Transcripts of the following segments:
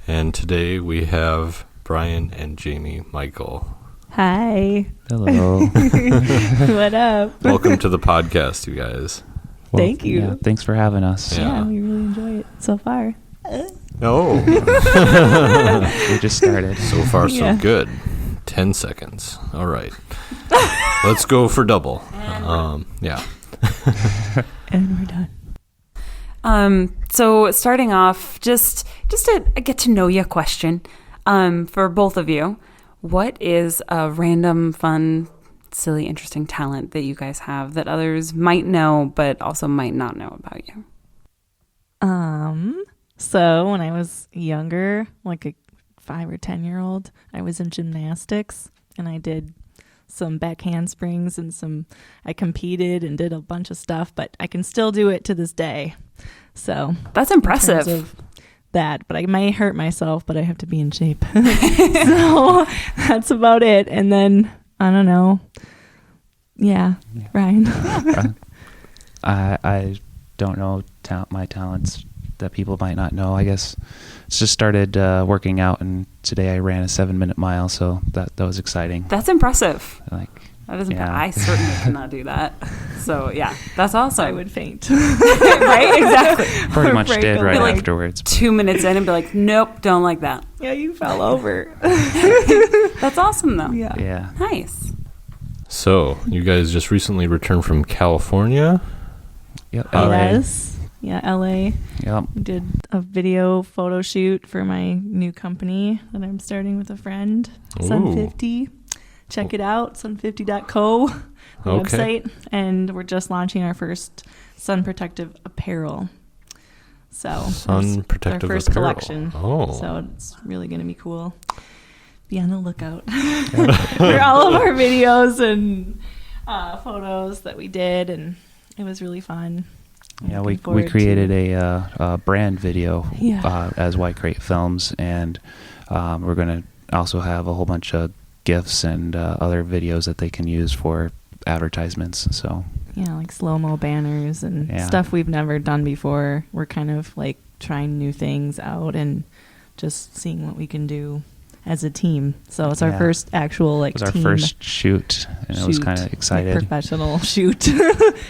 And today we have Brian and Jaymi Michael. Hi. Hello. What up? Welcome to the podcast, you guys. Well, Thank you. Yeah, thanks for having us. Yeah. We really enjoy it so far. Oh, We just started. so far so Yeah. good. 10 seconds. All right. Let's go for double. Yeah. And we're done. So starting off, just a get to know you question, for both of you. What is a random, fun, silly, interesting talent that you guys have that others might know, but also might not know about you? So when I was younger, like a 5 or 10-year-old, I was in gymnastics and I did some back handsprings and I competed and did a bunch of stuff, but I can still do it to this day. So That's in terms impressive. of that, but I may hurt myself, but I have to be in shape. So that's about it. And then I don't know. Yeah. Ryan. I don't know my talents that people might not know. I guess it's just started working out, and today I ran a 7-minute mile, so that was exciting. That's impressive. Like, That isn't. Yeah. I certainly cannot do that. So yeah, that's awesome. I would faint. Right? Exactly. pretty much break did a right leg. afterwards. 2 minutes in and be like, nope, don't like that. Yeah, you fell over. That's awesome though. Yeah. Yeah. Nice. So, you guys just recently returned from California. Yep. LA. Yes. Yeah, LA. Yep. We did a video photo shoot for my new company that I'm starting with a friend, Sun 50. Check it out, sun50.co, the Okay. website. And we're just launching our first sun protective apparel. So Sun it's protective our first apparel. collection. Oh. So it's really going to be cool. Be on the lookout for all of our videos and photos that we did, and it was really fun. I'm Yeah, looking we forward created to- a brand video Yeah. as White Crate Films, and we're going to also have a whole bunch of GIFs and other videos that they can use for advertisements. So like slow-mo banners and Yeah. stuff we've never done before. We're kind of like trying new things out and just seeing what we can do as a team. So it's our Yeah. first actual it was our team first shoot, and it was shoot, kind of like excited. professional shoot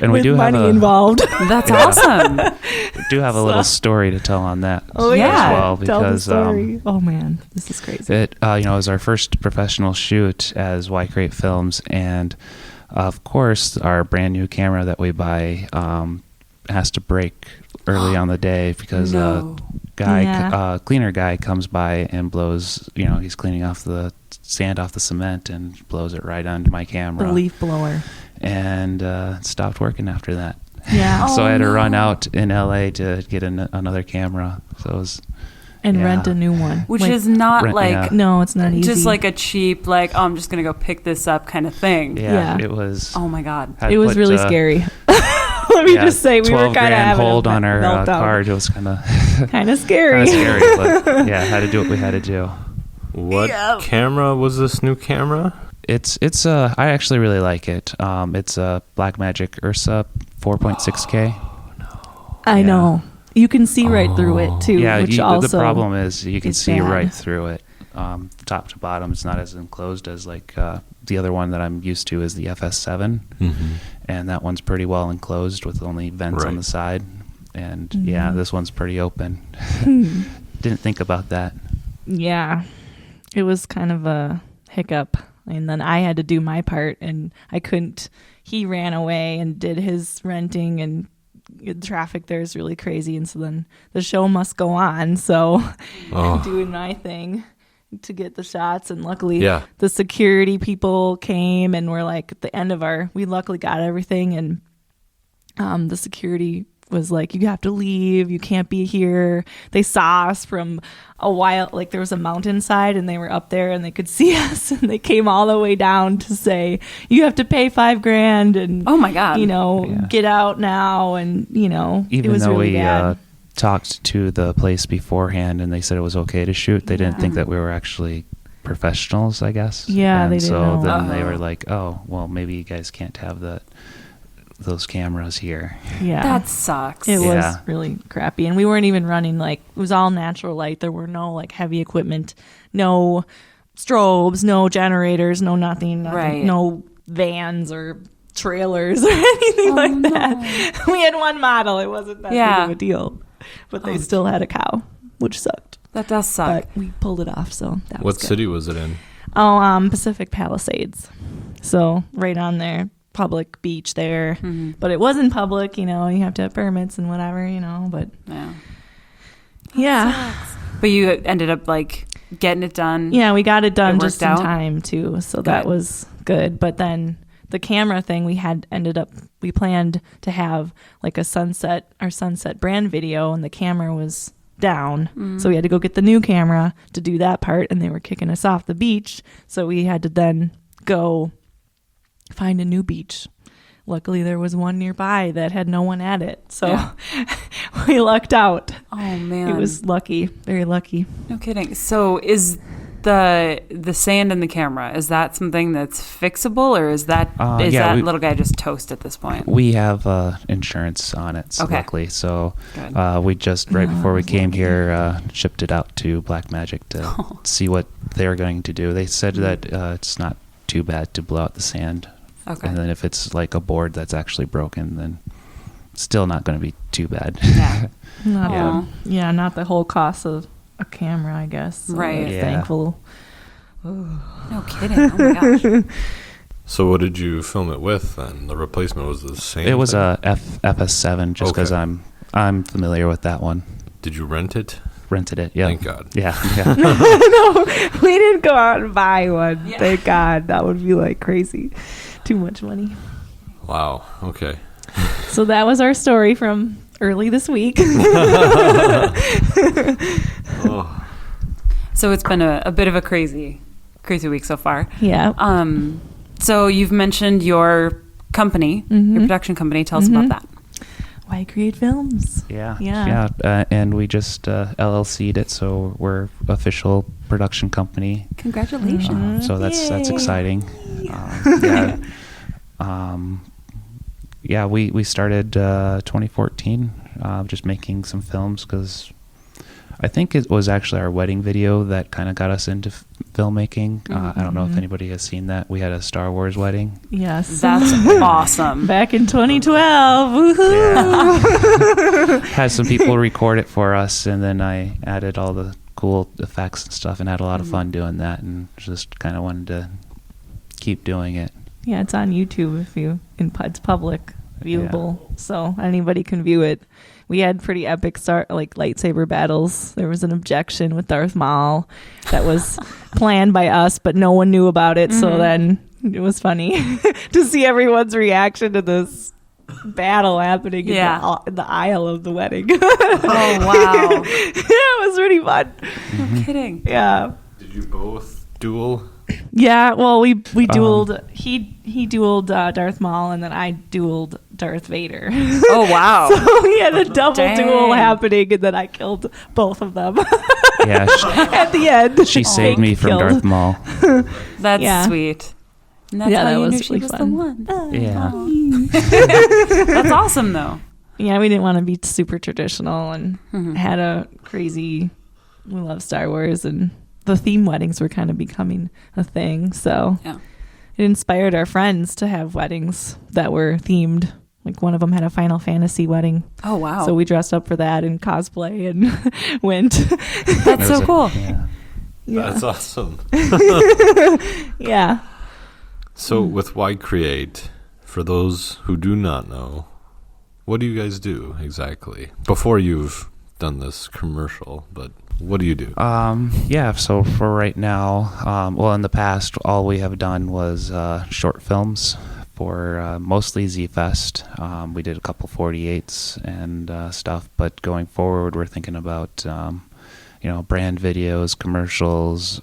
And we with do have money a involved. That's Yeah. awesome. we do have a little story to tell on that Oh as yeah, well, tell the because story. Oh man, this is crazy. it was our first professional shoot as White Crate Films, and of course our brand new camera that we buy has to break early on the day because No. cleaner guy comes by and blows, he's cleaning off the sand off the cement and blows it right onto my The camera, leaf blower. and it stopped working after that. Yeah. So I had to run no. out in LA to get another camera. So it was, And yeah. rent a new one. Which Like, is not Rent- like yeah. no, it's not easy. just like a cheap, like, oh, I'm just going to go pick this up kind of thing. Yeah. it was. Oh my God. had It was put, really scary. Let me just say, we were 12 kind of grand having hold a on our meltdown. card. It was kind of Kind of scary. scary, but yeah, had to do what we had to do. What Yeah. camera was this new camera? It's I actually really like it. It's a Blackmagic Ursa 4.6K. I Yeah. know. You can see right through it too. Yeah, which the also problem is you can is see bad. right through it, top to bottom. It's not as enclosed as like the other one that I'm used to is the FS7, Mm-hmm. and that one's pretty well enclosed with only vents on Right. the side. And yeah, Mhm. this one's pretty open. Hmm. Didn't think about that. Yeah, it was kind of a hiccup, and then I had to do my part, and I couldn't. He ran away and did his renting, and the traffic there is really crazy, and so then the show must go on. So Oh. I'm doing my thing to get the shots, and luckily Yeah. the security people came and were like at the end of we luckily got everything, and the security was like, you have to leave, you can't be here. They saw us from a while, like there was a mountainside and they were up there and they could see us, and they came all the way down to say, you have to pay $5,000 and Oh my God. Yeah. get out now, and it Even was though really we bad. talked to the place beforehand and they said it was okay to shoot, they didn't Yeah. think that we were actually professionals, I guess. Yeah, and they didn't so know. then they Uh-oh. were like, oh, well, maybe you guys can't have the those cameras here. Yeah. That sucks. It was Yeah. really crappy. And we weren't even running, like, it was all natural light. There were no, like, heavy equipment, no strobes, no generators, no nothing. Right. No vans or trailers or anything like that. We had one model. It wasn't that big of a deal. But they still had a cow, which sucked. That does suck. But we pulled it off, so that was What good. city was it in? Oh, Pacific Palisades. So right on there, public beach there. Mm-hmm. But it wasn't public, you know, you have to have permits and whatever, you know, but Yeah. yeah. But you ended up like getting it done. Yeah, we got it done It just in worked out? time too. So that Good. was good. But then the camera thing we planned to have like our sunset brand video, and the camera was down. Mm-hmm. So we had to go get the new camera to do that part, and they were kicking us off the beach. So we had to then go find a new beach. Luckily, there was one nearby that had no one at it. So Yeah. we lucked out. Oh man. It was lucky, very lucky. No kidding. So is the sand in the camera, is that something that's fixable, or is that Yeah, little guy just toast at this point? We have insurance on it, Okay. luckily. So Good. we just, right before we came here, shipped it out to Blackmagic to see what they're going to do. They said that it's not too bad to blow out the sand. Okay. And then if it's like a board that's actually broken, then it's still not going to be too bad. Yeah. Not the whole cost of a camera, I guess. So Right. we're Yeah. Thankful. No kidding. Oh my gosh. So what did you film it with then? The replacement was the same It was thing? a FS7, just because Okay. I'm familiar with that one. Did you rent it? Rented it, yeah. Thank God. Yeah, yeah. No, we didn't go out and buy one. Yeah. Thank God. That would be like crazy. Too much money. Wow. Okay. So that was our story from early this week. Oh. So it's been a bit of a crazy week so far. Yeah. So you've mentioned your company, your production company. Tell us about that. Why create films? Yeah. Yeah. And we just LLC'd it, so we're official production company. Congratulations. So that's Yay. exciting. We started 2014, just making some films, because I think it was actually our wedding video that kind of got us into filmmaking. I don't know if anybody has seen that. We had a Star Wars wedding. Yes. That's awesome. Back in 2012. Woohoo! Had some people record it for us, and then I added all the cool effects and stuff, and had a lot of fun doing that, and just kind of wanted to keep doing it. Yeah, it's on YouTube it's public viewable, so anybody can view it. We had pretty epic lightsaber battles. There was an objection with Darth Maul that was planned by us, but no one knew about it. So then it was funny to see everyone's reaction to this battle happening in the aisle of the wedding. Oh wow. It was really fun. No kidding. Yeah. Did you both duel? Yeah, well, we dueled. He dueled Darth Maul, and then I dueled Darth Vader. Oh wow. So we had a double Dang. duel happening, and then I killed both of them Yeah, at the end. she saved me from Killed. Darth Maul. That's Yeah. sweet. And that's Yeah, how that you was knew she really was the fun. one. Yeah. That's awesome though. Yeah, we didn't want to be super traditional, and had a crazy. We love Star Wars, and the theme weddings were kind of becoming a thing. So Yeah. it inspired our friends to have weddings that were themed. Like one of them had a Final Fantasy wedding. Oh wow. So we dressed up for that in cosplay and went. That's so cool. Yeah. Yeah. That's awesome. Yeah. So with Why Create, for those who do not know, what do you guys do exactly? Before you've done this commercial, but what do you do? So for right now, in the past, all we have done was short films for mostly Z-Fest. We did a couple 48s and stuff, but going forward, we're thinking about, brand videos, commercials,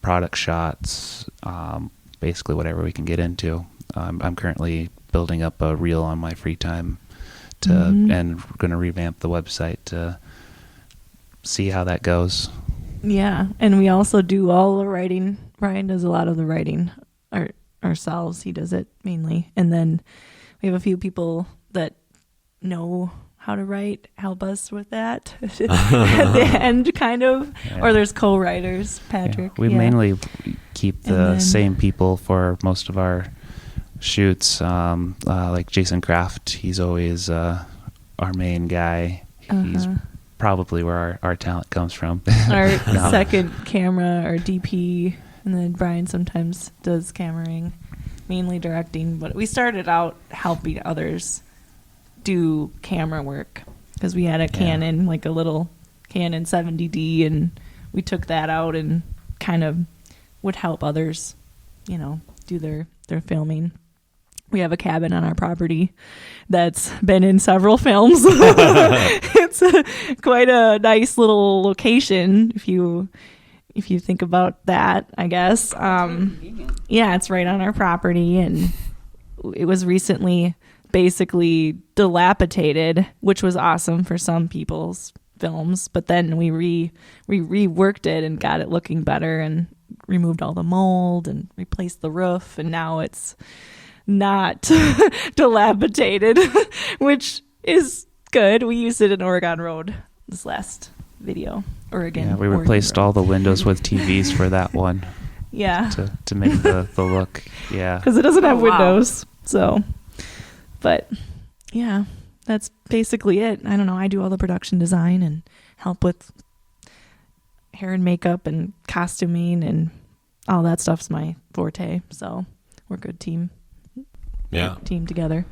product shots, basically whatever we can get into. I'm currently building up a reel on my free time and going to revamp the website to see how that goes. Yeah. And we also do all the writing. Brian does a lot of the writing ourselves. He does it mainly. And then we have a few people that know how to write, help us with that at the end, kind of. Yeah. Or there's co-writers, Patrick. We mainly keep the same people for most of our shoots. Like Jason Kraft, he's always our main guy. He's probably where our talent comes from. Our second camera, our DP, and then Brian sometimes does cameraing, mainly directing. But we started out helping others do camera work because we had a Canon, like a little Canon 70D, and we took that out and kind of would help others, do their filming. We have a cabin on our property that's been in several films. It's quite a nice little location if you think about that, I guess. Yeah, it's right on our property, and it was recently basically dilapidated, which was awesome for some people's films. But then we reworked it and got it looking better and removed all the mold and replaced the roof, and now it's not dilapidated, which is good. We used it in Oregon Road this last video. Oregon. Yeah, we replaced all the windows with TVs for that one. Yeah. To make the look. Yeah. Because it doesn't have windows. So, but yeah, that's basically it. I don't know. I do all the production design and help with hair and makeup and costuming, and all that stuff's my forte. So we're a good team. Yeah. Team together.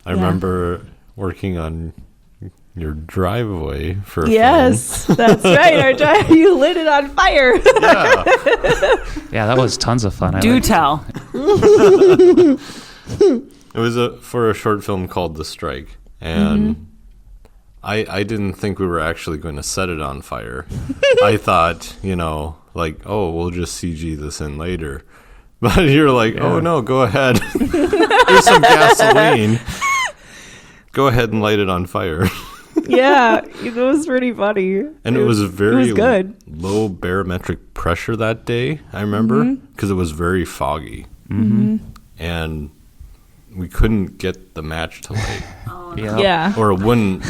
I remember working on your driveway for a yes, film. That's right. Our drive, you lit it on fire. Yeah. Yeah, that was tons of fun. Do tell. It was for a short film called The Strike, and I didn't think we were actually going to set it on fire. I thought, we'll just CG this in later. But you're like, oh no, go ahead. Here's some gasoline. Go ahead and light it on fire. Yeah, it was pretty funny. And it was very good. Low barometric pressure that day, I remember, because it was very foggy. And we couldn't get the match to light. Yeah. Or it wouldn't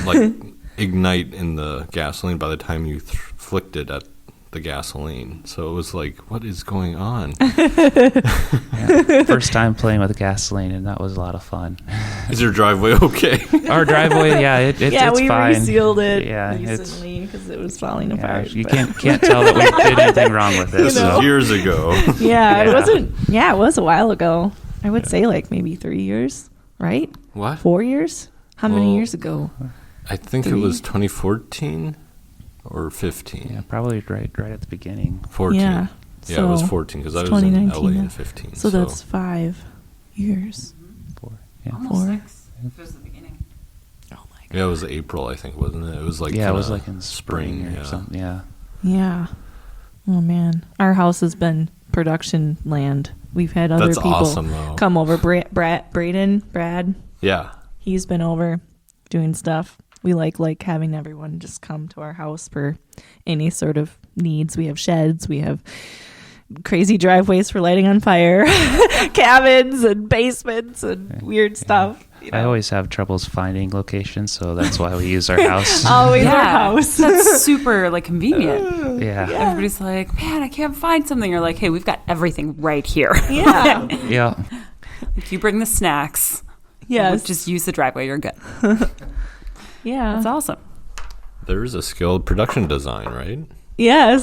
ignite in the gasoline by the time you flicked it at the gasoline. So it was like, what is going on? First time playing with gasoline, and that was a lot of fun. Is your driveway okay? Our driveway, it's we fine. resealed it Yeah, recently because it was falling apart. You can't tell that we did anything wrong with it. This is years ago. Yeah, it wasn't. Yeah, it was a while ago. I would say like maybe 3 years, right? What? 4 years? How many years ago? I think 3? it was 2014 or 15. Yeah, probably right at the beginning. 14. Yeah. Yeah, it was 14 because I was in LA in 15. So that's 5 years. 4. Yeah. Almost 4. 6. It was the beginning. Oh my god. Yeah, it was April, I think, wasn't it? It was like it was like in spring or something. Yeah. Yeah. Oh man, our house has been production land. We've had other That's people awesome, though. come over. Brad. Yeah. He's been over doing stuff. We like having everyone just come to our house for any sort of needs. We have sheds. We have crazy driveways for lighting on fire, cabins and basements and weird stuff. I always have troubles finding locations, so that's why we use our house. Always our house. That's super convenient. Yeah. Everybody's like, man, I can't find something. You're like, hey, we've got everything right here. Yeah. Yeah. If you bring the snacks, Yes. just use the driveway. You're good. Yeah. That's awesome. There's a skilled production design, right? Yes.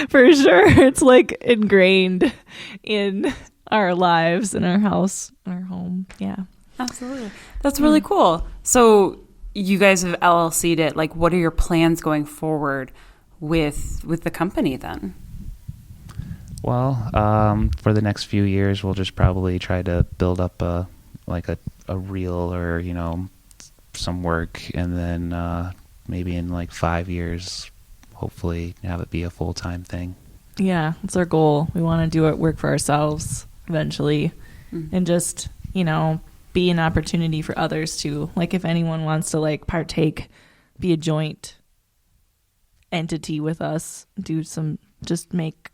For sure. It's ingrained in our lives, in our house, in our home. Yeah. Absolutely. That's really cool. So you guys have LLC'd it. What are your plans going forward with the company then? Well, for the next few years, we'll just probably try to build up a reel or, some work. And then maybe in 5 years, hopefully have it be a full-time thing. Yeah. It's our goal. We want to work for ourselves eventually and just, be an opportunity for others to, if anyone wants to partake, be a joint entity with us, just make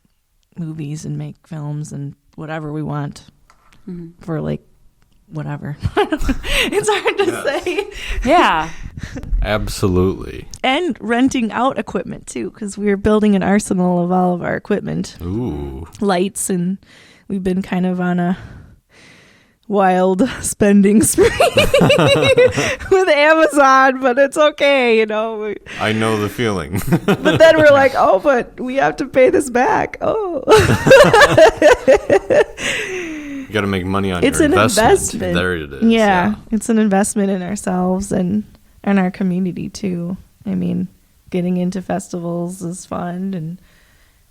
movies and make films and whatever we want for whatever. It's hard to say. Yeah. Absolutely. And renting out equipment too, because we were building an arsenal of all of our equipment, Ooh. lights, and we've been kind of on a wild spending spree with Amazon, but it's okay, you know. I know the feeling. But then we're like, oh, but we have to pay this back. Oh. You got to make money on It's your an investment. There it is. Yeah, it's an investment in ourselves and our community too. I mean, getting into festivals is fun, and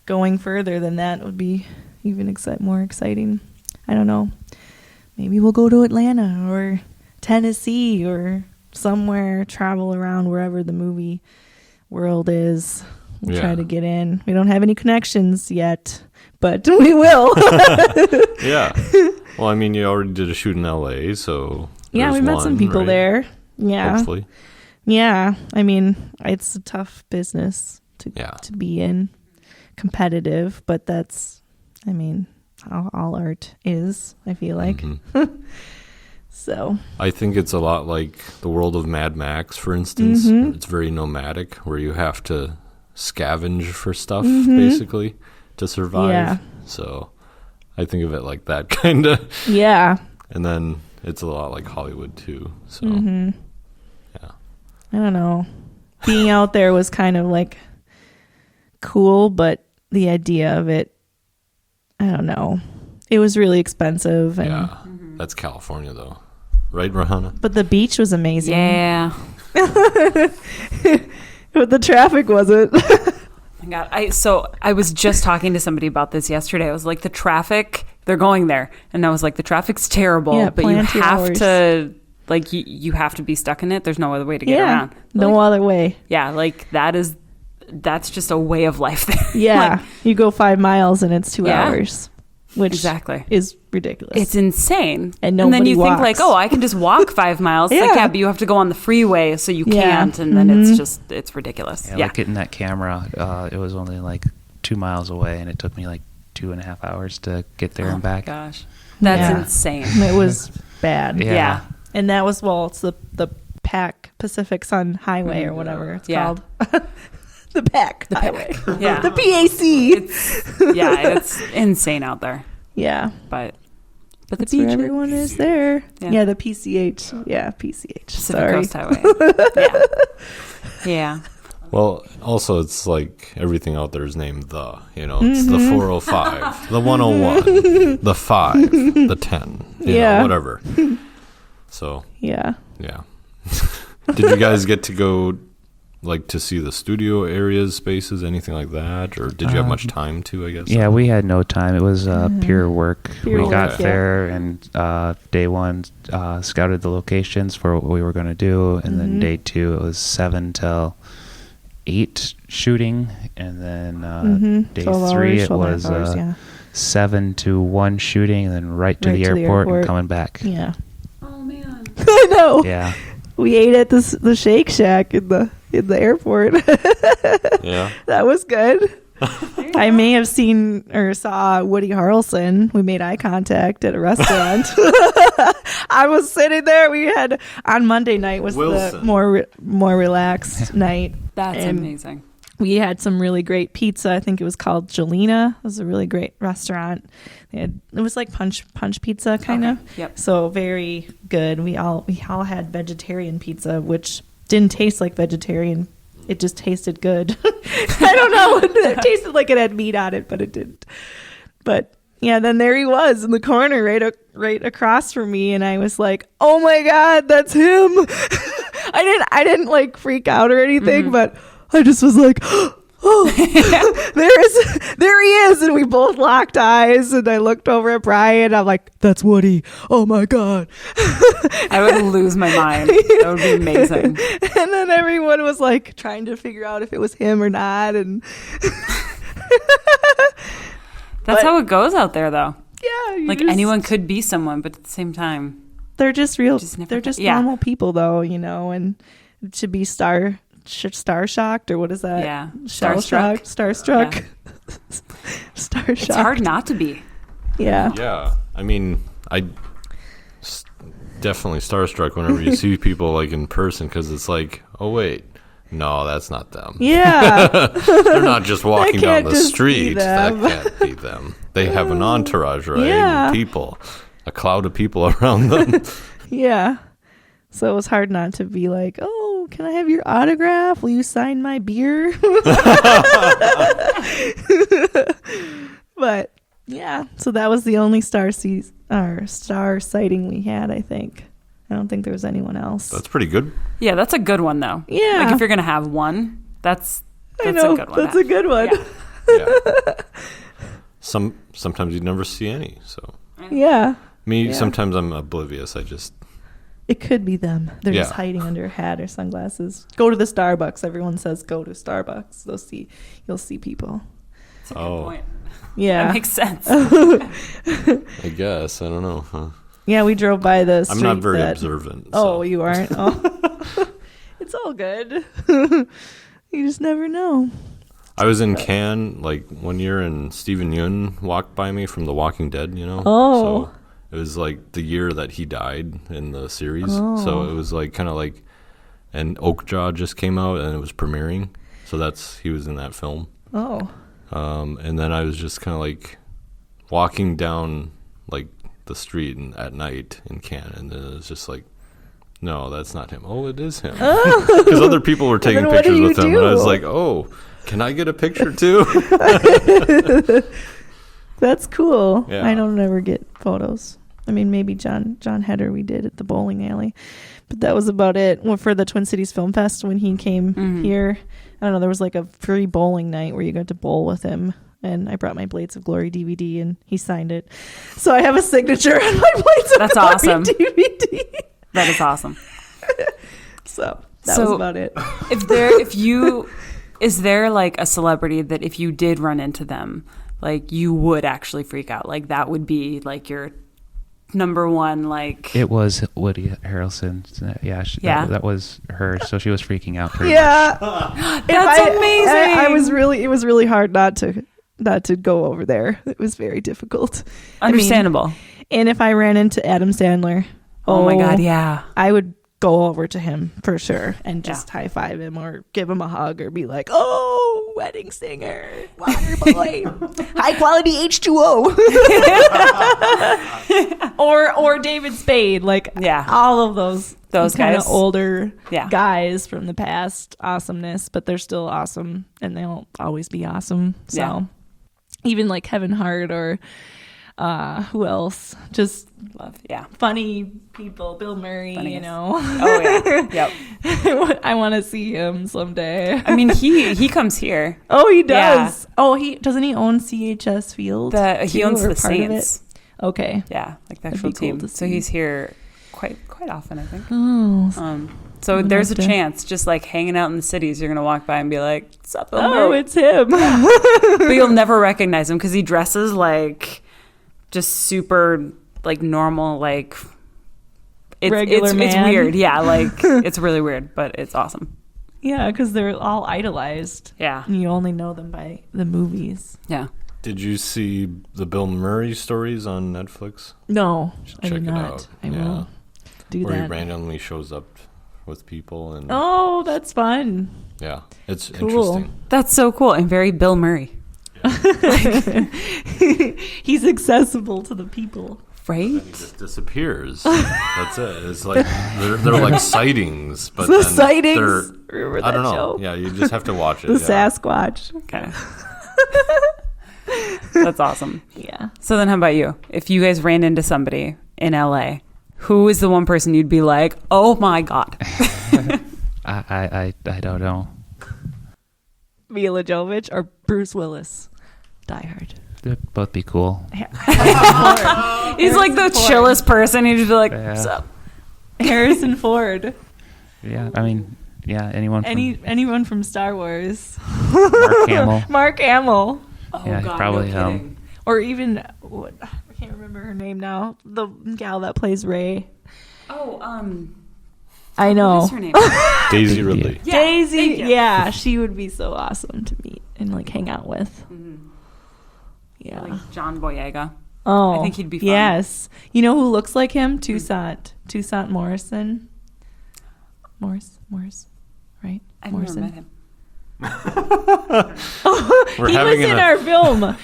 going further than that would be even more exciting. I don't know. Maybe we'll go to Atlanta or Tennessee or somewhere, travel around wherever the movie world is. We'll try to get in. We don't have any connections yet, but we will. Yeah. Well, I mean, you already did a shoot in LA, so yeah, we met some people there. Yeah. Hopefully. Yeah. I mean, it's a tough business to be in, competitive, but that's, I mean, how all art is, I feel like. Mm-hmm. So I think it's a lot like the world of Mad Max, for instance. Mm-hmm. It's very nomadic, where you have to scavenge for stuff, Mm-hmm. basically, to survive. Yeah. So I think of it like that, kind of. yeah. And then it's a lot like Hollywood, too. So, Mm-hmm. yeah. I don't know. Being out there was kind of like cool, but the idea of it, I don't know. It was really expensive. And, Yeah. That's California, though. Right, Rahana? but the beach was amazing. Yeah. But the traffic wasn't. My God. I was just talking to somebody about this yesterday. I was like, the traffic, they're going there. And I was like, the traffic's terrible, Yeah, but you plan 2 have hours. to, like, you have to be stuck in it. There's no other way to get Yeah. around. No Like, other way. yeah, like that's just a way of life there. Yeah. Like, You go 5 miles and it's 2 Yeah. hours, which exactly. is ridiculous. It's insane. And then nobody you think like, walks. oh, I can just walk 5 miles. It's like, Yeah. yeah, but you have to go on the freeway, so you Yeah. can't. And then Mhm. it's ridiculous. Yeah, Yeah. like getting that camera, it was only like 2 miles away, and it took me like 2.5 hours to get there Oh and my back. gosh. That's Yeah. insane. It was bad. Yeah. Yeah. And that was, it's the Pacific Sun Highway or whatever it's Yeah. called. The PAC Highway. Yeah. The PAC. It's insane out there. Yeah. But the That's beach, where everyone is there. Yeah. Yeah, the PCH. Yeah, PCH. Pacific Sorry. Coast Highway. Yeah. Yeah. Well, also, it's like everything out there is named the, it's the 405, the 101, the 5, the 10, Yeah. whatever. So, Yeah. yeah. Did you guys get to go, like, to see the studio areas, spaces, anything like that? Or did you have much time to, I guess? Yeah, we had no time. It was pure work. Pure we work, got yeah. there and day one scouted the locations for what we were going to do, and then day 2 it was 7 till 8 shooting, and then day 12 3 hours, it 12 and a was half hours, yeah. 7 to 1 shooting, and then right to the airport and coming back. Yeah. Oh man. I know. Yeah. We ate at the Shake Shack in the airport. Yeah. That was good. I may have seen or saw Woody Harrelson. We made eye contact at a restaurant. I was sitting there. We had on Monday night was the Wilson. more relaxed night. That's And amazing. we had some really great pizza. I think it was called Jelena. It was a really great restaurant. It was like punch pizza kind of. Yep. So very good. We all had vegetarian pizza, which didn't taste like vegetarian. It just tasted good. I don't know. It tasted like it had meat on it, but it didn't. But yeah, then there he was in the corner right across from me, and I was like, "Oh my God, that's him!" I didn't like freak out or anything, but I just was like, "Oh, there he is!" And we both locked eyes, and I looked over at Brian. I'm like, "That's Woody! Oh my God!" I would lose my mind. That would be amazing. And then everyone was like trying to figure out if it was him or not, and That's how it goes out there, though. yeah, Like anyone could be someone, but at the same time, they're just real. Just never They're just yeah. normal people, though, and to be star shocked, or what is that? Yeah. Shell Starstruck. shocked, starstruck, star it's shocked. hard not to be. Yeah, Yeah. I mean, definitely starstruck whenever you see people like in person, because it's like, oh wait, no, that's not them. Yeah. They're not just walking down can't the just street. be them. That can't be them. They have an entourage, right? Yeah. People, a cloud of people around them. Yeah. So it was hard not to be like, oh, can I have your autograph? Will you sign my beer? But yeah, so that was the only star sighting we had, I think. I don't think there was anyone else. That's pretty good. Yeah, that's a good one though. Yeah. Like if you're gonna have one, that's I know, a good one. that's a good one. Yeah. Yeah. Sometimes you never see any. So Yeah. me, Yeah. sometimes I'm oblivious. It could be them. They're just Yeah. hiding under a hat or sunglasses. Go to the Starbucks. Everyone says go to Starbucks. You'll see people. That's a good point. Yeah. That makes sense. I guess I don't know. Huh? Yeah, we drove by the street. I'm not very observant. Oh, so. you aren't? Oh. It's all good. You just never know. I was in Cannes like one year, and Stephen Yeun walked by me from The Walking Dead. Oh. So it was like the year that he died in the series. Oh. So it was like kind of like, and Oakjaw just came out and it was premiering. So he was in that film. Oh. And then I was just kind of like walking down like the street at night in Cannes, and then it was just like, no, that's not him. Oh, it is him. Because other people were taking what do pictures you with him, do? and I was like, oh, can I get a picture too? That's cool. Yeah. I don't ever get photos. I mean, maybe John Heder we did at the bowling alley, but that was about it. Well, for the Twin Cities Film Fest when he came here, I don't know, there was like a free bowling night where you got to bowl with him, and I brought my Blades of Glory DVD and he signed it. So I have a signature on my Blades of That's Glory awesome. DVD. That is awesome. So that was about it. Is there like a celebrity that if you did run into them, like you would actually freak out? Like that would be like your number one, like It was Woody Harrelson. Yeah, that was her. So she was freaking out. Pretty much. Yeah. That's amazing. It was really hard not to go over there. It was very difficult. Understandable. And if I ran into Adam Sandler, oh my God, yeah. I would go over to him for sure and just high five him or give him a hug or be like, oh, wedding singer, water boy, high quality H2O. or David Spade, like all of those kind of guys. older guys from the past. Awesomeness, but they're still awesome and they'll always be awesome. So even like Kevin Hart or who else? Just love, funny people. Bill Murray, Funniest. you know. Oh yeah, yep. I want to see him someday. I mean, he comes here. Oh, he does. Oh, he doesn't he own CHS Field? He owns the Saints. Okay. Yeah, like the actual be cool team. to So see. he's here quite often, I think. Oh. So I'm there's a gonna have to- chance, just like hanging out in the cities, you're gonna walk by and be like, "What's up, Bill Oh, Murray?" it's him. But you'll never recognize him because he dresses like just super like normal, like Regular it's man. weird. Yeah, like it's really weird, but it's awesome. Yeah, because they're all idolized. Yeah. And you only know them by the movies. Yeah. Did you see the Bill Murray stories on Netflix? No, I Check did it not. out. I Yeah. will do Where he that. randomly shows up with people, and Oh, that's fun. yeah, it's Cool. interesting. That's so cool and very Bill Murray. He's accessible to the people. Right? He just disappears. That's it. It's like they're like sightings, but The then sightings. they're- Remember I that don't know. show? Yeah, you just have to watch it. The yeah. Sasquatch. Okay. That's awesome. Yeah. So then how about you? If you guys ran into somebody in LA, who is the one person you'd be like, "Oh my God." I don't know. Mila Jovovich or Bruce Willis. Die Hard. They'd both be cool. He's like the chillest person. He'd just be like, "What's up?" Harrison Ford. Yeah, I mean, yeah, anyone from Anyone from Star Wars. Mark Hamill. Mark Hamill. Oh Yeah, God, probably no him. kidding. Or even I can't remember her name now. The gal that plays Rey. Oh, I what know. is her name? Daisy Yeah. Ridley. Yeah, thank Daisy. you. Yeah, she would be so awesome to meet and like hang out with. Mhm. Yeah. Like John Boyega. Oh, I think he'd be fun. Yes. You know who looks like him? Toussaint Morrison. Morris, right? I've Morrison. never met him. He was in our film.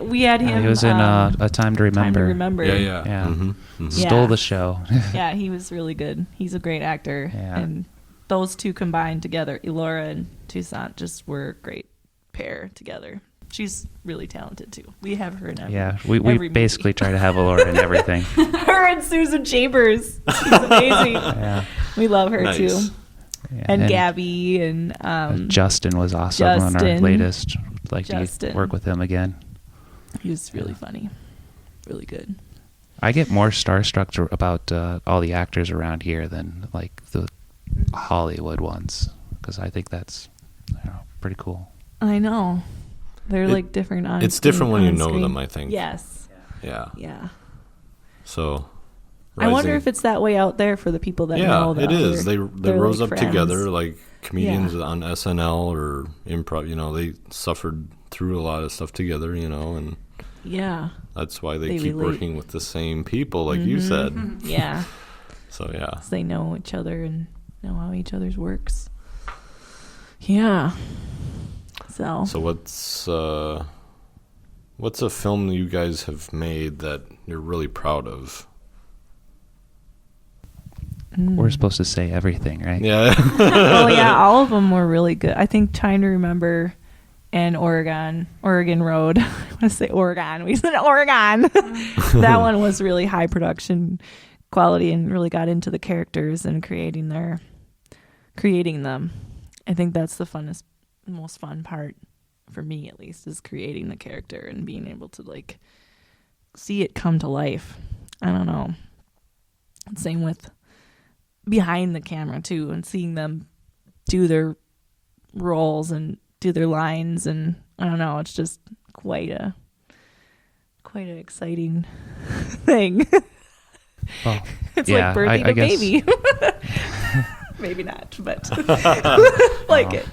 We had him. He was in A Time to Remember. Time to Remember. Yeah. Yeah. Mm-hmm. Mm-hmm. Stole the show. Yeah, he was really good. He's a great actor. Yeah. And those two combined together, Elora and Toussaint, just were a great pair together. She's really talented too. We have her in every we basically try to have Laura in everything. her and Susan Chambers. She's amazing. Yeah. We love her Nice. too. Yeah, And Gabby and Justin was awesome on our Justin. latest. Like Justin. to work with him again. he was really funny. Really good. I get more starstruck about all the actors around here than like the Hollywood ones because I think that's pretty cool. I know. They're like different on It's different when you on know screen. them, I think. Yes. Yeah. Yeah. So. I wonder rising- if it's that way out there for the people that know Yeah, the it is. other- They they're rose like up friends. together like comedians on SNL or improv. You know, they suffered through a lot of stuff together. You know, and Yeah. that's why they They keep relate. working with the same people, like you said. Yeah. So yeah. 'Cause they know each other and know how each other's works. Yeah. So So what's a film you guys have made that you're really proud of? We're supposed to say everything, right? Yeah. well, yeah, all of them were really good. I think Trying to Remember and Oregon Road. I want to say Oregon. We said Oregon. That one was really high production quality and really got into the characters and creating them. I think that's the most fun part for me, at least, is creating the character and being able to like see it come to life. I don't know. Same with behind the camera too, and seeing them do their roles and do their lines, and I don't know, it's just quite an exciting thing. Well, It's yeah, like birthing I a guess- baby. Maybe not, but like it.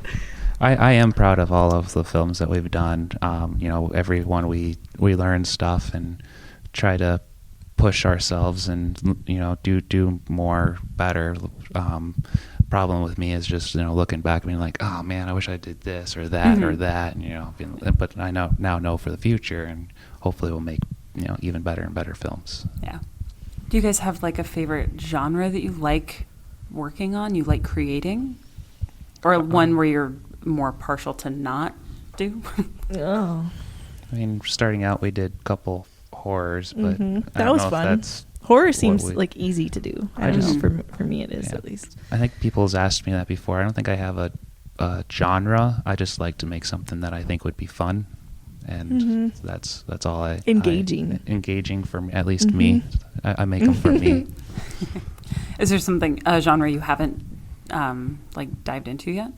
I am proud of all of the films that we've done. Every one we learn stuff and try to push ourselves and do more better. Problem with me is just looking back and being like, oh man, I wish I did this or that or that, and but I now know for the future, and hopefully we'll make even better and better films. Yeah. Do you guys have like a favorite genre that you like working on? You like creating, or one where you're more partial to not do? Oh, I mean, starting out we did a couple horrors, but I that don't was know fun. if that's Horror seems we- like easy to do. I I don't just- know. For me, it is Yeah. at least. I think people's asked me that before. I don't think I have a genre. I just like to make something that I think would be fun, and that's all I Engaging. engaging for me, at least me. I make them for me. Is there a genre you haven't dived into yet?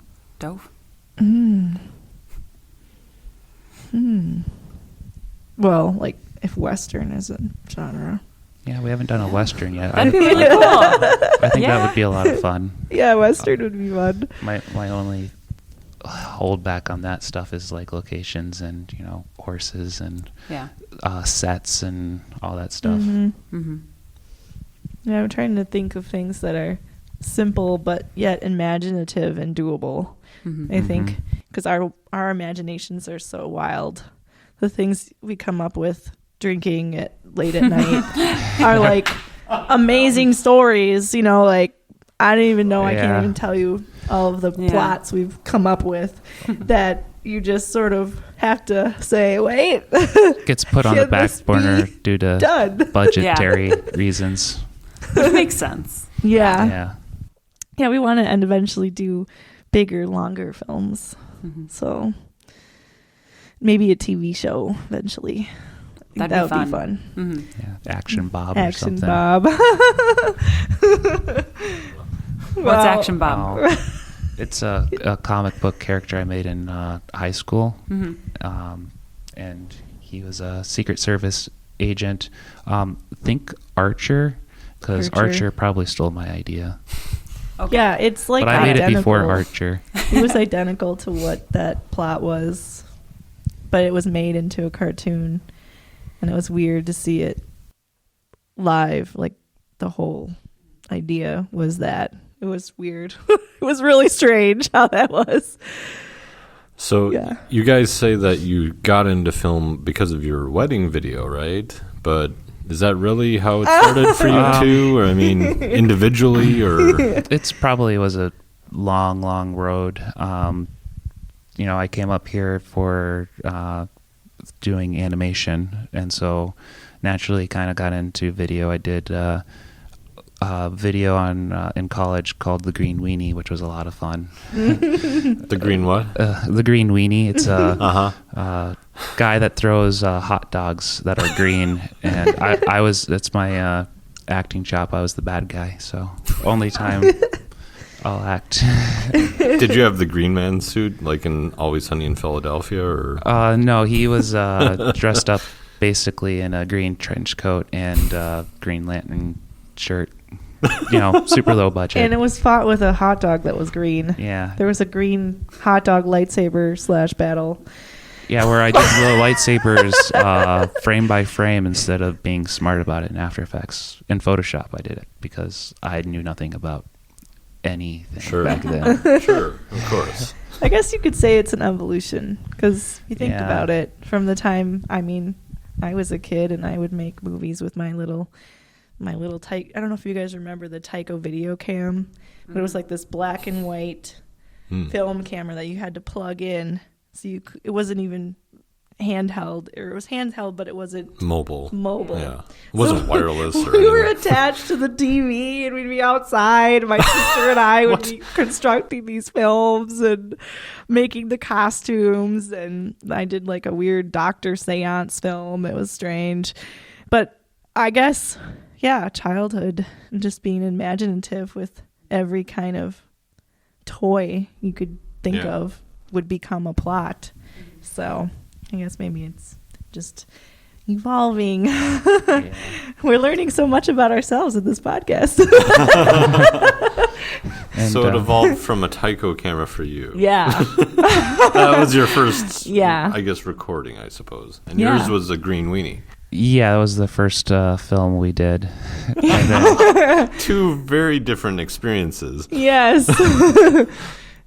Well, like if Western is a genre. Yeah, we haven't done a Western yet. That'd be really cool. I think that would be a lot of fun. Yeah, Western would be fun. My only hold back on that stuff is like locations and horses and Yeah. sets and all that stuff. Mm-hmm. Yeah, I'm trying to think of things that are simple but yet imaginative and doable. I think because our imaginations are so wild. The things we come up with drinking at late at night are like amazing stories. Like I don't even know. I can't Yeah. even tell you all of the plots we've come up with that you just sort of have to say, wait, Gets put on the Can back this burner be due to done? budgetary reasons. Which makes sense. Yeah. Yeah. We want to eventually do bigger, longer films. So maybe a TV show eventually. I think That'd that be would fun. be fun. Mm-hmm. Yeah, Action Bob or Action something. Bob. What's Action Bob? Oh, it's a comic book character I made in high school, and he was a Secret Service agent. Think Archer, because Archer. Archer probably stole my idea. Okay. Yeah, it's like But I made it before identical. Archer. It was identical to what that plot was, but it was made into a cartoon. and it was weird to see it live. Like the whole idea was that it was weird. It was really strange how that was. So you guys say that you got into film because of your wedding video, right? But is that really how it started for you too? Or I mean, individually, or It's probably was a long road. I came up here for doing animation, and so naturally kind of got into video. I did a video on in college called The Green Weenie, which was a lot of fun. the green what? The Green Weenie. It's a guy that throws hot dogs that are green, and it's my acting job. I was the bad guy, so only time I'll act. Did you have the Green Man suit like in Always Sunny in Philadelphia, or? No, he was dressed up basically in a green trench coat and Green Lantern shirt. Super low budget. And it was fought with a hot dog that was green. Yeah. There was a green hot dog lightsaber / battle. Yeah, where I did the lightsabers frame by frame instead of being smart about it in After Effects. In Photoshop, I did it because I knew nothing about anything back then. Sure, of course. I guess you could say it's an evolution because you think about it from the time, I was a kid and I would make movies with my little Tyco. I don't know if you guys remember the Tyco video cam, but it was like this black and white film camera that you had to plug in. So it wasn't even handheld, or it was handheld, but it wasn't mobile. Yeah, it wasn't wireless. Or we were attached to the TV, and we'd be outside. My sister and I would be constructing these films and making the costumes. And I did like a weird doctor seance film. It was strange, but I guess. Yeah, childhood and just being imaginative with every kind of toy you could think of would become a plot. So I guess maybe it's just evolving. We're learning so much about ourselves in this podcast. So it evolved from a Tyco camera for you. Yeah. That was your first, I guess, recording, I suppose. And yours was a Green Weenie. Yeah, that was the first film we did. Two very different experiences. Yes.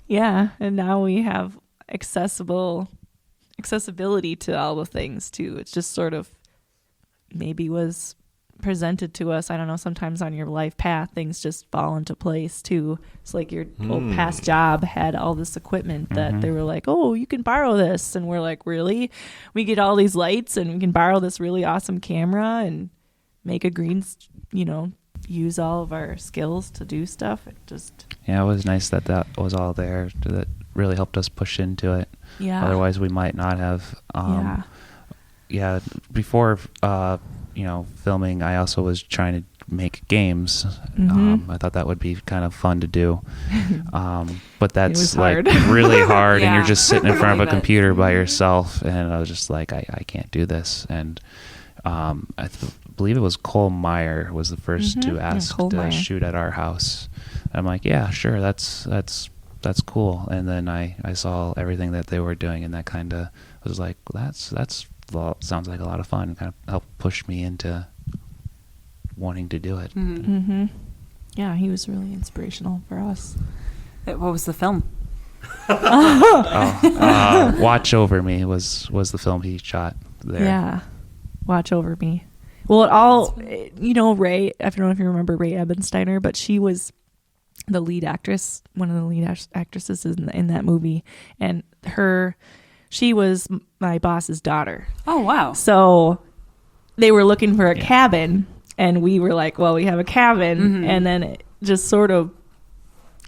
Yeah, and now we have accessibility to all the things too. It's just sort of maybe was presented to us. I don't know, sometimes on your life path things just fall into place too. It's like your old past job had all this equipment that they were like, oh, you can borrow this, and we're like, really? We get all these lights and we can borrow this really awesome camera and make a green, use all of our skills to do stuff. It was nice that was all there. That really helped us push into it. Yeah, otherwise we might not have. Before filming, I also was trying to make games. I thought that would be kind of fun to do. But that's like really hard, and you're just sitting in front of a computer by yourself, and I was just like, I can't do this. And I believe it was Cole Meyer was the first to ask to shoot at our house. I'm like, yeah, sure, that's cool. And then I saw everything that they were doing, and that kind of was like, that's sounds like a lot of fun. Kind of helped push me into wanting to do it. Yeah, he was really inspirational for us. What was the film? Watch Over Me was the film he shot there. Yeah, Watch Over Me. Well, it all, Ray, I don't know if you remember Ray Ebensteiner, but she was the lead actress, one of the lead actresses in that movie. And she was my boss's daughter. Oh, wow. So they were looking for a cabin, and we were like, well, we have a cabin. And then it just sort of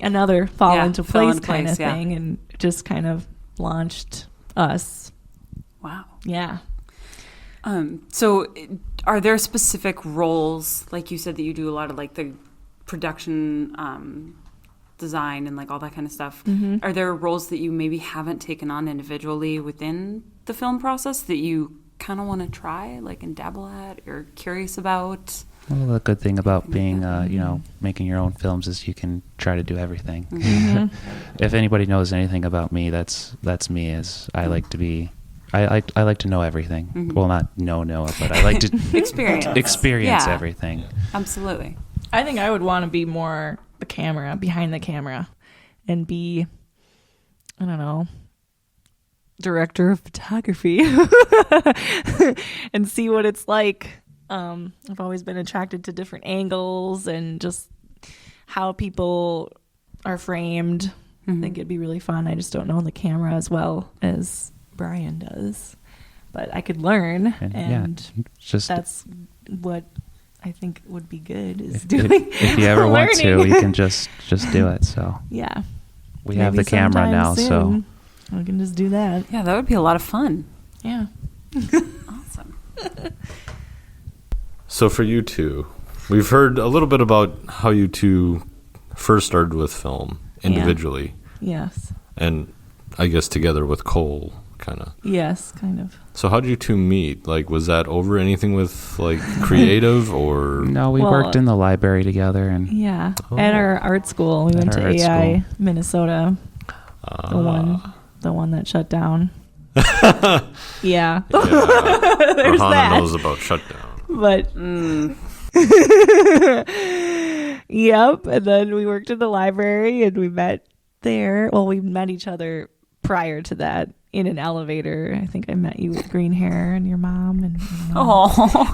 another fall into place kind of thing, and just kind of launched us. Wow. Yeah. So are there specific roles, like you said, that you do a lot of like the production design and like all that kind of stuff? Are there roles that you maybe haven't taken on individually within the film process that you kind of want to try, like, and dabble at or curious about? Well, the good thing about being, making your own films is you can try to do everything. If anybody knows anything about me, that's me. Is I like to be I like to know everything. Mm-hmm. Well, not know, but I like to experience Yeah. everything. Absolutely. I think I would want to be more behind the camera, and be, I don't know, director of photography, and see what it's like. I've always been attracted to different angles and just how people are framed. I think it'd be really fun. I just don't know the camera as well as Brian does, but I could learn, and just that's what I think would be good, is if doing. you ever want to, learning. we can just do it. So Yeah, we have maybe the camera sometime now, so soon we can just do that. Yeah, that would be a lot of fun. Yeah. Awesome. So for you two, we've heard a little bit about how you two first started with film individually, Yes. and I guess together with Cole, kind of. Yes, kind of. So how did you two meet? Like, was that over anything with like creative or? no, we Well, worked in the library together, and Yeah. Oh. At our art school, we went our to art AI, school. Minnesota, the one that shut down. Yeah. Yeah, There's Ohana that. knows about shutdown. But yep, and then we worked in the library and we met there. Well, we met each other prior to that in an elevator. I think I met you with green hair and your mom, and Oh.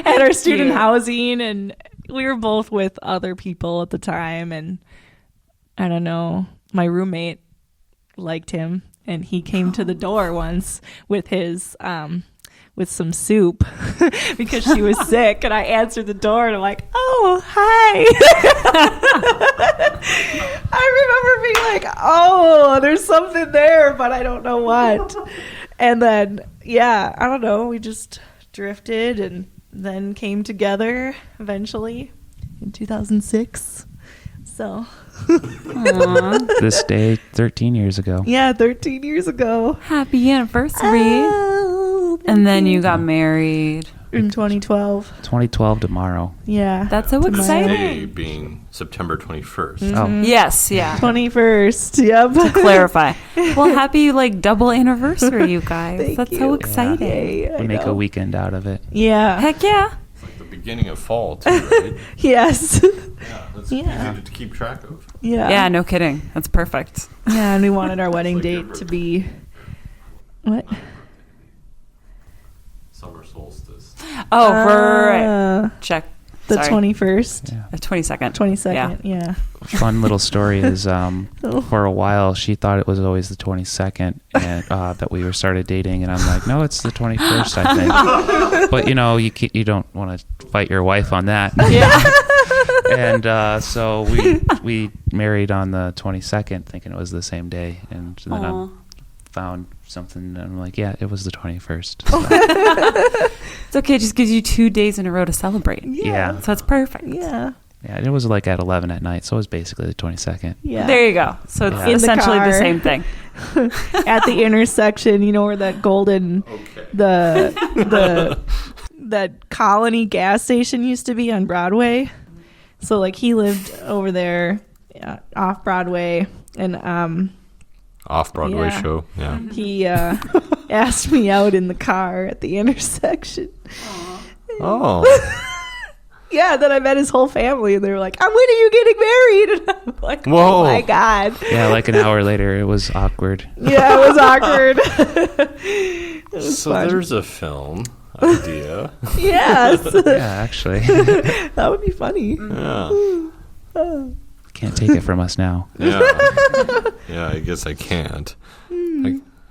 at our student Cute. housing, and we were both with other people at the time, and I don't know, my roommate liked him, and he came to the door once with his with some soup because she was sick, and I answered the door and I'm like, oh, hi. I remember being like, oh, there's something there, but I don't know what. And then, yeah, I don't know, we just drifted and then came together eventually in 2006. So, this day 13 years ago. yeah, 13 years ago. Happy anniversary. Oh, And then you got married. in 2012. 2012 tomorrow. Yeah. That's so Tomorrow. exciting. Day being September 21st. Oh, Yes, yeah. 21st. Yep. Clarify. Well, happy like double anniversary, you guys. Thank That's you. so exciting. Yay, I we make know. a weekend out of it. Yeah. Heck yeah. It's like the beginning of fall, too, right? Yes. Yeah, that's Yeah. easy to keep track of. Yeah. Yeah, no kidding. That's perfect. Yeah, and we wanted our wedding like your date to be what? Summer solstice. Oh, right. Check. The Sorry. 21st, Yeah. The 22nd. 22nd. Yeah. Fun little story is for a while she thought it was always the 22nd and that we were started dating, and I'm like, no, it's the 21st, I think. But you don't want to fight your wife on that. Yeah. And so we married on the 22nd, thinking it was the same day, and then Aw. I found something, and I'm like, yeah, it was the 21st. So, It's okay. It just gives you 2 days in a row to celebrate. yeah, So it's perfect. Yeah. yeah, it was like at 11 at night, so it was basically the 22nd. Yeah. There you go. So it's Yeah. In the essentially the car. same thing. At the intersection, where that golden Okay. that Colony gas station used to be on Broadway. So like he lived over there off Broadway, and Off-Broadway Yeah. show. Yeah. he asked me out in the car at the intersection. Oh. Yeah, then I met his whole family, and they were like, when are you getting married? And I'm like, Whoa. oh my God. Yeah, like an hour later, it was awkward. Yeah, it was awkward. It was So fun. there's a film idea. Yes. Yeah, actually, That would be funny. Yeah. can't take it from us now. Yeah. Yeah, I guess I can't.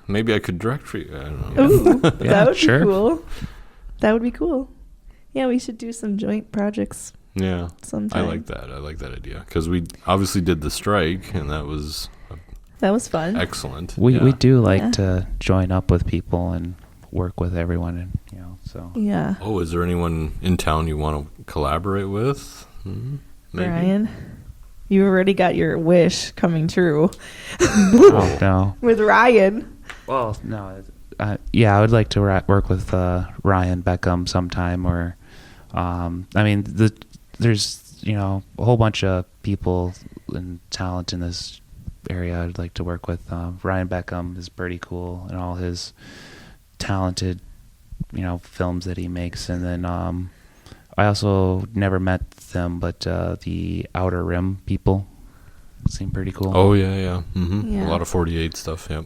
Maybe I could direct for you. I don't know. Ooh, Yeah, that would sure. be cool. That would be cool. Yeah, we should do some joint projects Yeah. sometime. I like that. I like that idea. Because we obviously did the strike, and that was That was fun. excellent. We Yeah. we do like Yeah. to join up with people and work with everyone, and so. Yeah. Oh, is there anyone in town you want to collaborate with? Maybe? Brian, you already got your wish coming true Oh no. with Ryan. Well, no. Yeah, I would like to work with Ryan Beckham sometime, or there's a whole bunch of people and talent in this area I'd like to work with. Ryan Beckham is pretty cool, and all his talented, films that he makes. And then I also never met them, but the Outer Rim people seem pretty cool. Oh, yeah. Mm-hmm. Yeah. A lot of 48 stuff, yep.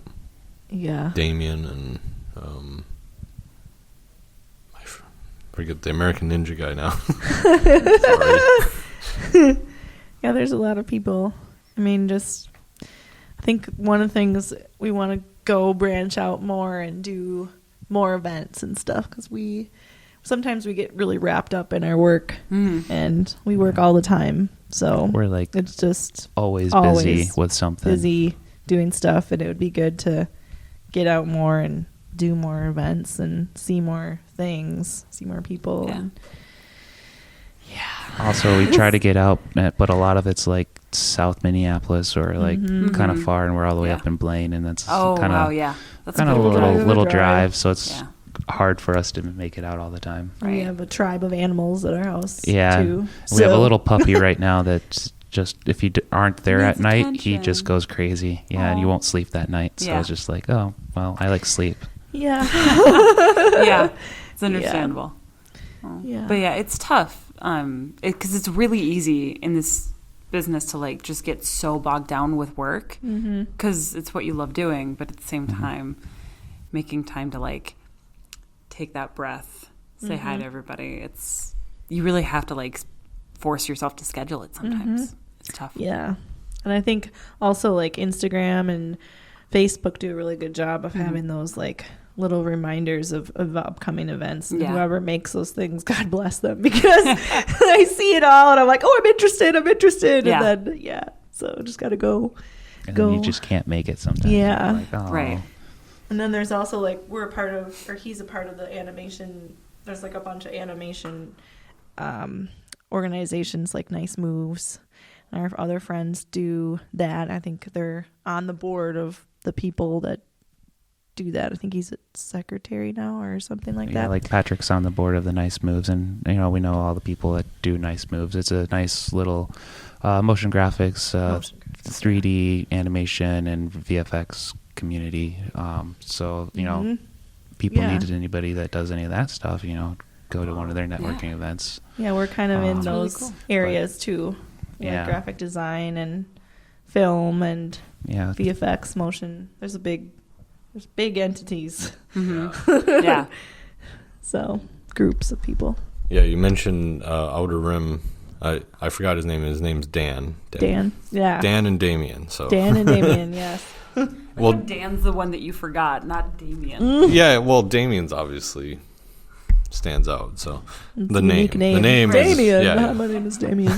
Yeah. Damien and I forget the American Ninja guy now. Sorry. Yeah, there's a lot of people. I mean, I think one of the things we want to go branch out more and do more events and stuff, because sometimes we get really wrapped up in our work and we work all the time. So We're like it's just always busy with something. busy doing stuff, and it would be good to get out more and do more events and see more things, see more people. Yeah. And Also, we try to get out, but a lot of it's like South Minneapolis or like kind of far, and we're all the way up in Blaine, and that's kind of wow, yeah. That's kind of a good little drive. drive, so it's Yeah. hard for us to make it out all the time. we Right. have a tribe of animals at our house Yeah, too. we have a So- little puppy right now that's just, if you aren't there Needs at night, he attention. just goes crazy. Yeah, and you Aw. won't sleep that night. So Yeah. it's just like, oh, well, I like sleep. Yeah. Yeah, it's understandable. Oh. Yeah. But yeah, it's tough because it's really easy in this business to like just get so bogged down with work because it's what you love doing, but at the same time making time to like take that breath, say hi to everybody. You really have to like force yourself to schedule it sometimes. It's tough. Yeah. And I think also like Instagram and Facebook do a really good job of having those like little reminders of upcoming events. And Yeah. whoever makes those things, God bless them, because I see it all and I'm like, oh, I'm interested. Yeah. And then, so just got to go. And Go. then you just can't make it sometimes. Yeah. You're like, oh. Right. And then there's also like, he's a part of the animation. There's like a bunch of animation organizations like Nice Moves. And our other friends do that. I think they're on the board of the people that do that. I think he's a secretary now or something like Yeah, that. like Patrick's on the board of the Nice Moves, and we know all the people that do Nice Moves. It's a nice little motion graphics, 3D animation, and VFX community. So people Yeah. needed anybody that does any of that stuff. Go to one of their networking events. Yeah, we're kind of in That's really those cool. areas too. Like Yeah. graphic design and film and Yeah, VFX motion. There's big entities. Yeah. So groups of people. Yeah, you mentioned Outer Rim. I forgot his name. His name's Dan. Dan. Yeah. Dan and Damien. So Dan and Damien, yes. well, Dan's the one that you forgot, not Damien. yeah. Well, Damien's obviously stands out. So It's the a name, unique name. the name Damien. is Hi, yeah. my name is Damien.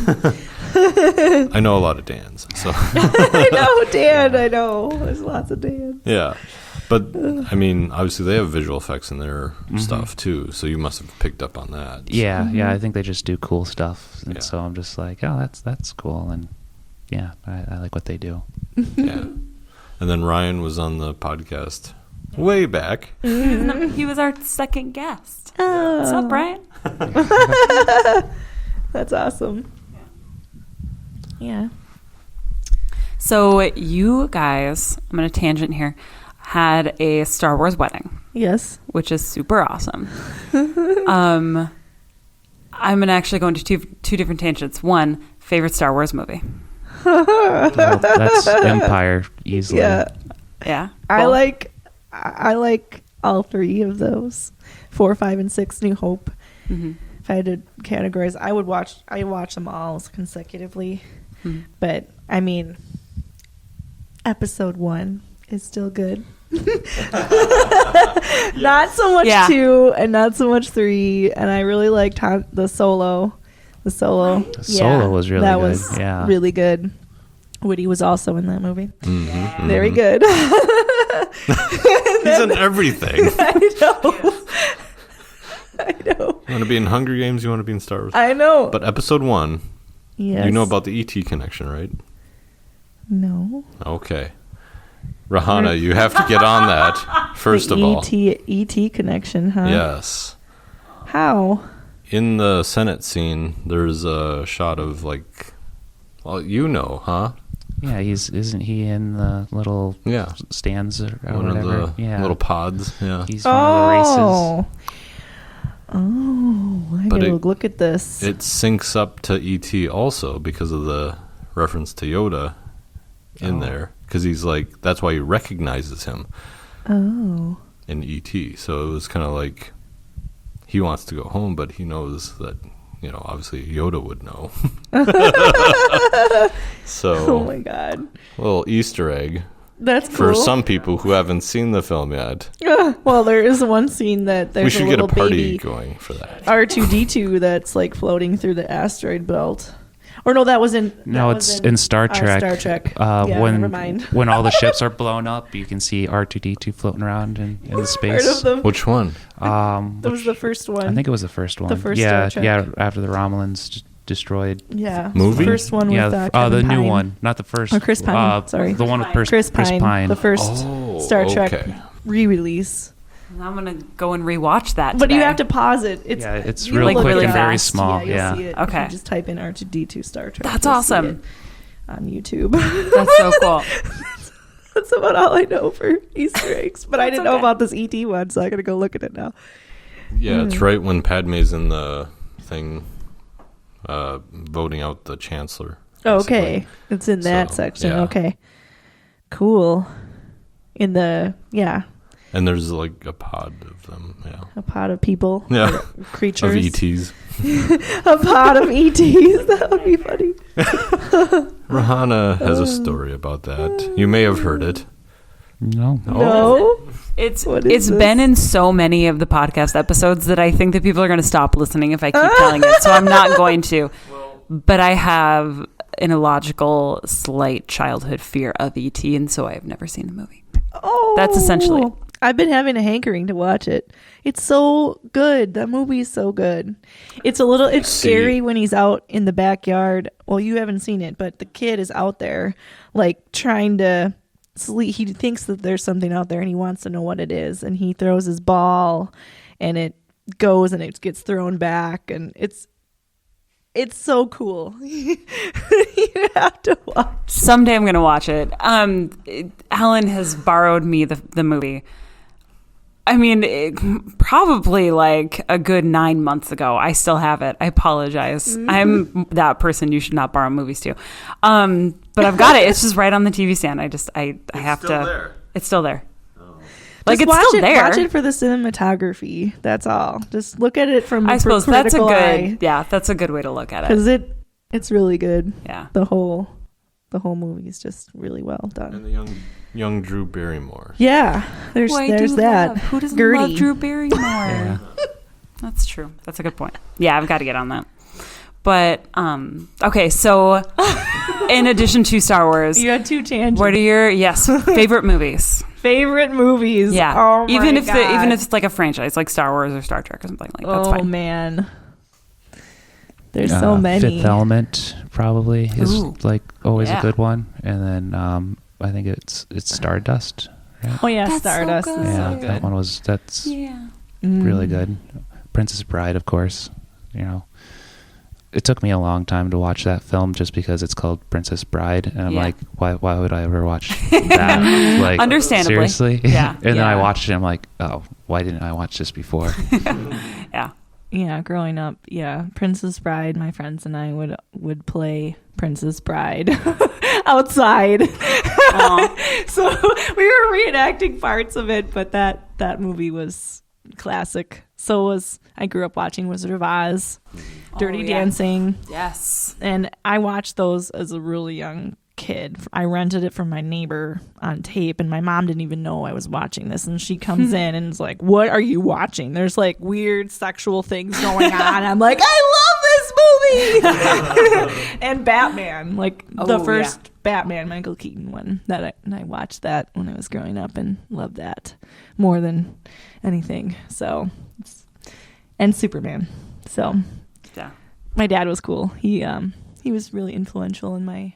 I know a lot of Dans. So I know, Dan. I know. There's lots of Dan. yeah, but I mean, obviously they have visual effects in their stuff too. So you must have picked up on that. yeah. I think they just do cool stuff, and Yeah. so I'm just like, oh, that's cool, and yeah, I like what they do. Yeah. And then Ryan was on the podcast way back. He was our second guest. What's up, Brian? That's awesome. Yeah. So you guys, I'm going to tangent here, had a Star Wars wedding, Yes. which is super awesome. I'm going to actually go into two different tangents. One, favorite Star Wars movie. Well, that's Empire easily. Yeah. Yeah. I Well, like all three of those. 4, 5, and 6, New Hope. mhm. If I had to categorize, I watch them all consecutively. Mhm. But I mean, episode 1 is still good. Not so much Yeah. 2 and not so much 3. And I really liked the solo. The solo. The solo was really that good. was Yeah. really good. Woody was also in that movie. Mhm, Very mhm. good. He's in everything. I know. I know. You want to be in Hunger Games? You want to be in Star Wars? I know. But episode 1, yes. you know about the ET connection, right? No. Okay. Rahana, you have to get on that, first The of all. ET connection, huh? Yes. How? In the Senate scene, there's a shot of, like, well, you know, huh? Yeah, isn't he in the little stands or one whatever? of the little pods. Yeah, he's one of the races. I gotta look at this. It syncs up to E.T. also because of the reference to Yoda in there. Because he's like, that's why he recognizes him. In E.T. So it was kind of like he wants to go home, but he knows that, obviously Yoda would know. So, oh my god, a little Easter egg. That's cool. For some people who haven't seen the film yet. Well, there is one scene that there's we should a get a little party baby going for that. R2D2 that's like floating through the asteroid belt. Or no, that was in. It's in Star Trek. Star Trek. When, never mind. when all the ships are blown up, you can see R2D2 floating around in the space. Heard of them? Which one? That was the first one. I think it was the first one. The first Star Trek. Yeah, after the Romulans destroyed. Yeah. Movie? The first one with Kevin the new Pine. one, not the first. Or Chris Pine, sorry. The one with Chris Pine. The first Star Trek okay. re-release. I'm gonna go and rewatch that. But today. you have to pause it. It's you real look quick really and very fast. small. You'll see it. Okay. You just type in R2D2 Star Trek. That's You'll awesome. see it on YouTube. That's so cool. That's about all I know for Easter eggs. But I didn't know okay. about this ET one, so I gotta go look at it now. Yeah, it's right when Padme's in the thing voting out the Chancellor. Okay. It's in that section. Yeah. Okay. Cool. In the, And there's like a pod of them, a pod of people. Yeah. Creatures. Of ETs. A pod of ETs. That would be funny. Rahana has a story about that. You may have heard it. No. No? It's What is this? been in so many of the podcast episodes that I think that people are going to stop listening if I keep telling it. So I'm not going to. But I have an illogical, slight childhood fear of ET, and so I have never seen the movie. Oh. That's essentially it. I've been having a hankering to watch it. It's so good. That movie is so good. It's scary when he's out in the backyard. Well, you haven't seen it, but the kid is out there like trying to sleep. He thinks that there's something out there and he wants to know what it is. And he throws his ball and it goes and it gets thrown back. And it's so cool. You have to watch. Someday I'm going to watch it. Alan has borrowed me the movie. I mean, probably like a good 9 months ago. I still have it. I apologize. I'm that person you should not borrow movies to. But I've got it. It's just right on the TV stand. I have to. There. It's still there. Like it's still there. Watch it for the cinematography. That's all. Just look at it from I suppose that's a critical good. eye. Yeah, that's a good way to look at it. Because it's really good. Yeah. The whole movie is just really well done. And the young Drew Barrymore. Yeah, there's that. Who doesn't Gertie. love Drew Barrymore? Yeah. That's true. That's a good point. Yeah, I've got to get on that. But okay, so in addition to Star Wars, You had two tangents. what are your favorite movies? Favorite movies? Yeah, Oh my even if God. it's like a franchise, like Star Wars or Star Trek or something like that's Oh fine. man, there's so many. Fifth Element probably is Ooh. like always Yeah. a good one, and then I think it's Stardust. Right? Oh yeah, That's so Stardust. good. is so Yeah, good. that one that's Yeah. really good. Princess Bride, of course. It took me a long time to watch that film just because it's called Princess Bride, and I'm Yeah. like, why would I ever watch that? Like, Understandably. seriously. Yeah. And then I Yeah. watched it. I'm like, oh, why didn't I watch this before? Yeah. Yeah, growing up, Princess Bride. My friends and I would play Princess Bride outside. So we were reenacting parts of it, but that movie was classic. So I grew up watching Wizard of Oz, Dirty yeah. Dancing, Yes. and I watched those as a really young kid. I rented it from my neighbor on tape, and my mom didn't even know I was watching this. And she comes in and is like, "What are you watching?" There's like weird sexual things going on. I'm like, "I love this movie!" And Batman, like the first Batman, Michael Keaton one that I watched that when I was growing up and loved that more than anything. So, and Superman. So, Yeah. my dad was cool. He was really influential in my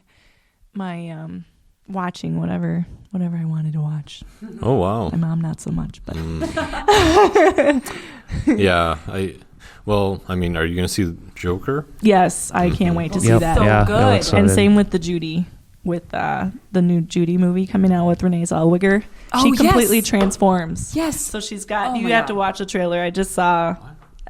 watching whatever I wanted to watch. Oh wow. My mom not so much, but Yeah, I mean, are you going to see Joker? yes, I can't wait to see Yep. that. So yeah, good. it looks so And good. same with the Judy with the new Judy movie coming out with Renee Zellweger. Oh, She completely yes. transforms. Yes. So she's got. Oh you my have God. to watch the trailer. I just saw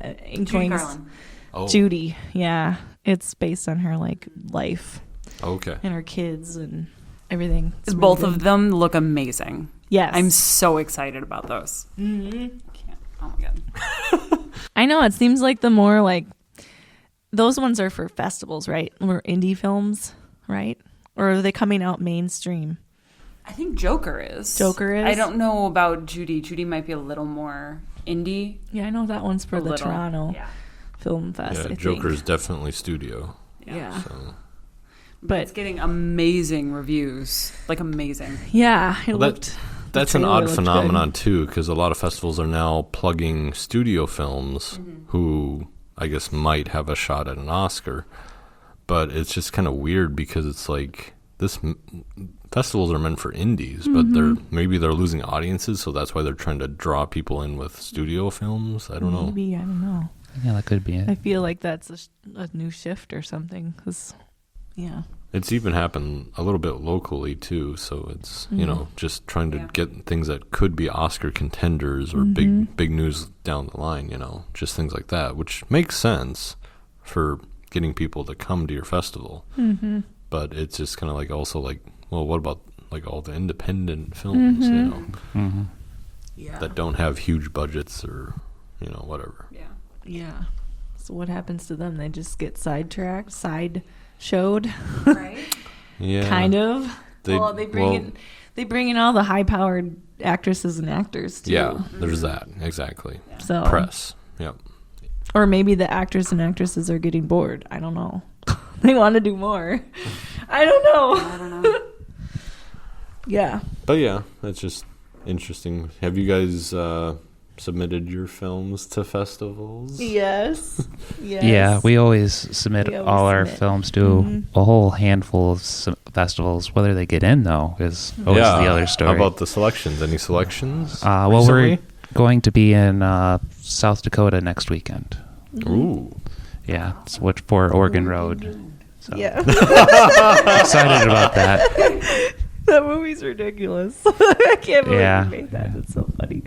Judy Inklings. Garland. Oh, Judy. Yeah, it's based on her like life okay. and her kids and everything. It's Both really of good. them look amazing. Yes, I'm so excited about those. Mm-hmm. Can't. Oh my God. I know. It seems like the more like those ones are for festivals, right? Or indie films, right? Or are they coming out mainstream? I think Joker is. Joker is? I don't know about Judy. Judy might be a little more indie. Yeah, I know that one's for A the little. Toronto Yeah. Film Fest. Yeah, I think. Joker's definitely studio. Yeah. So But it's getting amazing reviews. Like amazing. Yeah, it Well, looked. that's the an trailer odd looked phenomenon too, because a lot of festivals are now plugging studio films who I guess might have a shot at an Oscar. But it's just kind of weird because it's like festivals are meant for indies, but maybe they're losing audiences, so that's why they're trying to draw people in with studio films. I don't know. Maybe I don't know. Yeah, that could be it. I feel like that's a new shift or something. 'Cause, yeah. It's even happened a little bit locally too, so it's you know just trying to Yeah. get things that could be Oscar contenders or big news down the line, you know, just things like that, which makes sense for getting people to come to your festival. Mm-hmm. But it's just kind of like also like, well, what about like all the independent films, you know, Mm-hmm. Yeah. that don't have huge budgets or you know whatever. Yeah. Yeah. So what happens to them? They just get sidetracked, side-showed, Right? Yeah, kind of. They- Well, they bring well- in. They bring in all the high-powered actresses and actors too. Yeah, there's that exactly. So Press. Yep. or maybe the actors and actresses are getting bored. I don't know. They want to do more. I don't know. I don't know. Yeah. But yeah, that's just interesting. Have you guys submitted your films to festivals? Yes. Yes. Yeah, we always submit We always all our submit. films to Mhm. a whole handful of festivals. Whether they get in, though, is always the other story. How about the selections? Any selections? well, recently? we're going to be in South Dakota next weekend. Ooh. Yeah, it's what for Oregon Road. So Yeah. excited about that. That movie's ridiculous. I can't believe Yeah. you made that. It's so funny.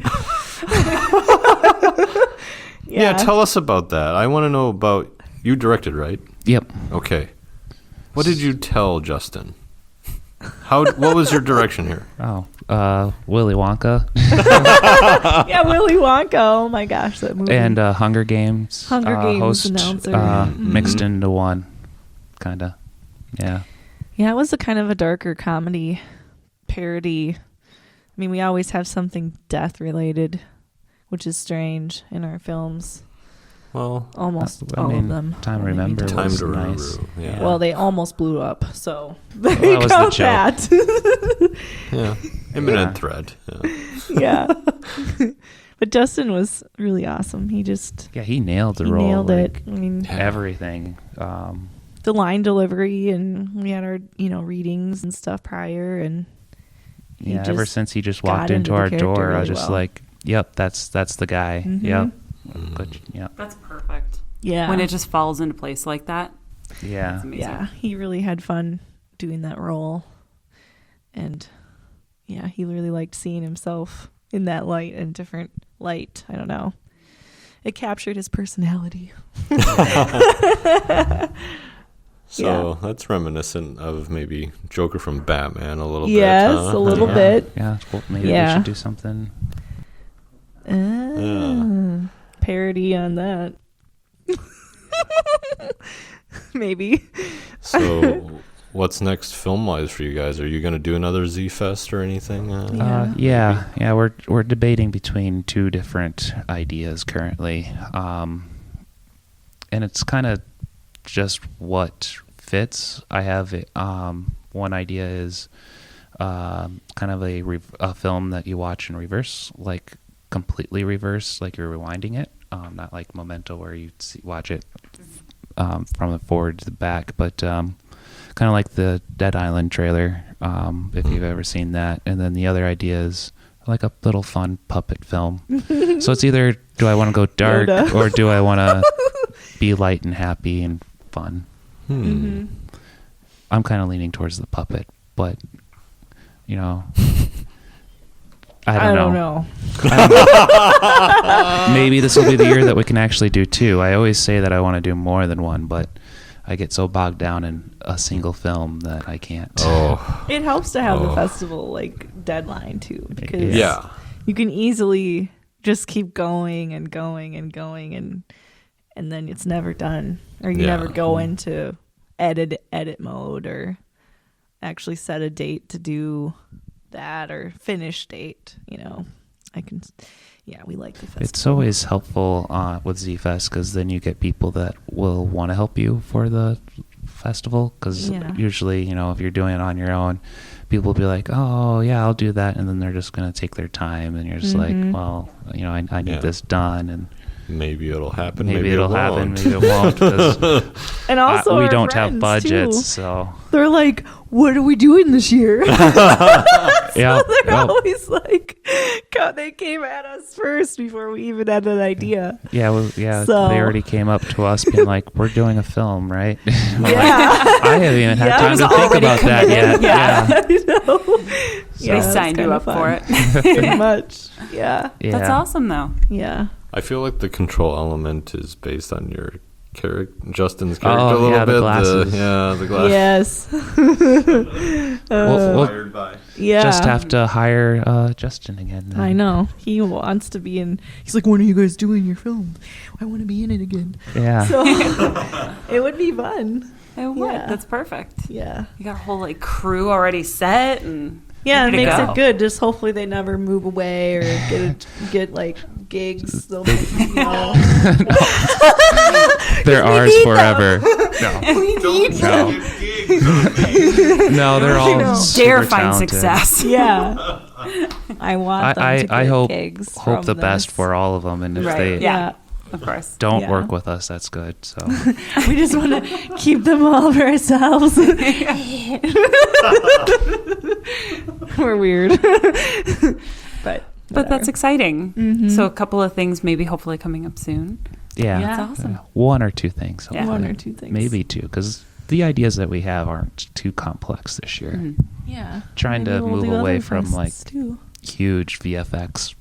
Yeah, tell us about that. I want to know about. You directed, right? Yep. Okay. What did you tell Justin? What was your direction here? Oh, Willy Wonka Yeah, Willy Wonka. Oh my gosh, that movie. and Hunger Games. Hunger Games host, announcer. Mhm. mixed into one, kind of. Yeah. Yeah, it was a kind of a darker comedy parody. I mean, we always have something death related, which is strange in our films. Well, Almost I all mean, of them. Time to Maybe Remember Time was to nice. Ruru. Yeah. Well, they almost blew up, so that was the joke. that. yeah. Imminent Yeah. threat. Yeah. But Justin was really awesome. He just Yeah, he nailed the he role. nailed like, it. I mean, Yeah. everything. the line delivery, and we had our readings and stuff prior, and he Yeah, ever just since he just got walked into into the our character door, I really was just well. like, "Yep, that's the guy." Mhm. Yep. Mm. Good. Yep. That's perfect. yeah, When it just falls into place like that, Yeah. it's amazing. yeah, he really had fun doing that role, and yeah, he really liked seeing himself in that light and different light. I don't know. It captured his personality. So that's reminiscent of maybe Joker from Batman a little Yes, bit. Huh? a little yeah. bit. Yeah. Well, maybe Yeah. we should do something. Parody on that. Maybe. So, what's next film-wise for you guys? Are you going to do another Z-Fest or anything? Yeah. We're debating between two different ideas currently, and it's kind of just what fits. I have one idea is kind of a film that you watch in reverse, like completely reverse, like you're rewinding it, not like Memento where you watch it from the forward to the back, but kind of like the Dead Island trailer, if you've ever seen that. And then the other idea is like a little fun puppet film. So it's either do I want to go dark Yoda. or do I want to be light and happy and fun? Mm-hmm. I'm kind of leaning towards the puppet but you know, I don't know. Maybe this will be the year that we can actually do 2. I always say that I want to do more than one, but I get so bogged down in a single film that I can't. Oh, It helps to have the festival like deadline too, because yeah. you can easily just keep going and going and going, and then it's never done, or you never go into edit mode or actually set a date to do that or finish date. You know, we like the festival. It's always helpful with Z-Fest because then you get people that will want to help you for the festival, because usually, you know, if you're doing it on your own, people will be like, oh yeah, I'll do that, and then they're just going to take their time, and you're just like, well, you know, I need this done, and maybe it'll happen, maybe it'll happen, maybe it won't, because and also we our don't have friends, budgets, too. so They're like, what are we doing this year? yeah, They're always like, they came at us first before we even had an idea. So, they already came up to us being like, we're doing a film, right? Yeah. I haven't even had time to think about that yet. Yeah. I know. They signed you up for it. Pretty much. Yeah. That's awesome, though. Yeah. I feel like the control element is based on your Justin's character a little bit. The glasses. The glasses. Yes. We'll just have to hire Justin again. I know. He wants to be in. He's like, when are you guys doing your film? I want to be in it again. Yeah. So it would be fun. It would. Yeah. That's perfect. Yeah. You got a whole like crew already set, and it makes go. it good. Just hopefully they never move away or get like gigs. They'll be, you know. They're ours forever. No, they're all super dare find talented. success. Yeah. I want them to get I hope gigs hope from the this. best for all of them, and if they Yeah. Of course. don't work with us, that's good. So We just want to keep them all for ourselves. We're weird. But that's exciting. Mm-hmm. So a couple of things maybe hopefully coming up soon. yeah, That's awesome. 1 or 2 things. Yeah. Hopefully. 1 or 2 things. maybe 2, because the ideas that we have aren't too complex this year. Mm-hmm. Yeah. Trying Maybe to we'll move do away other from like fests, too. huge VFX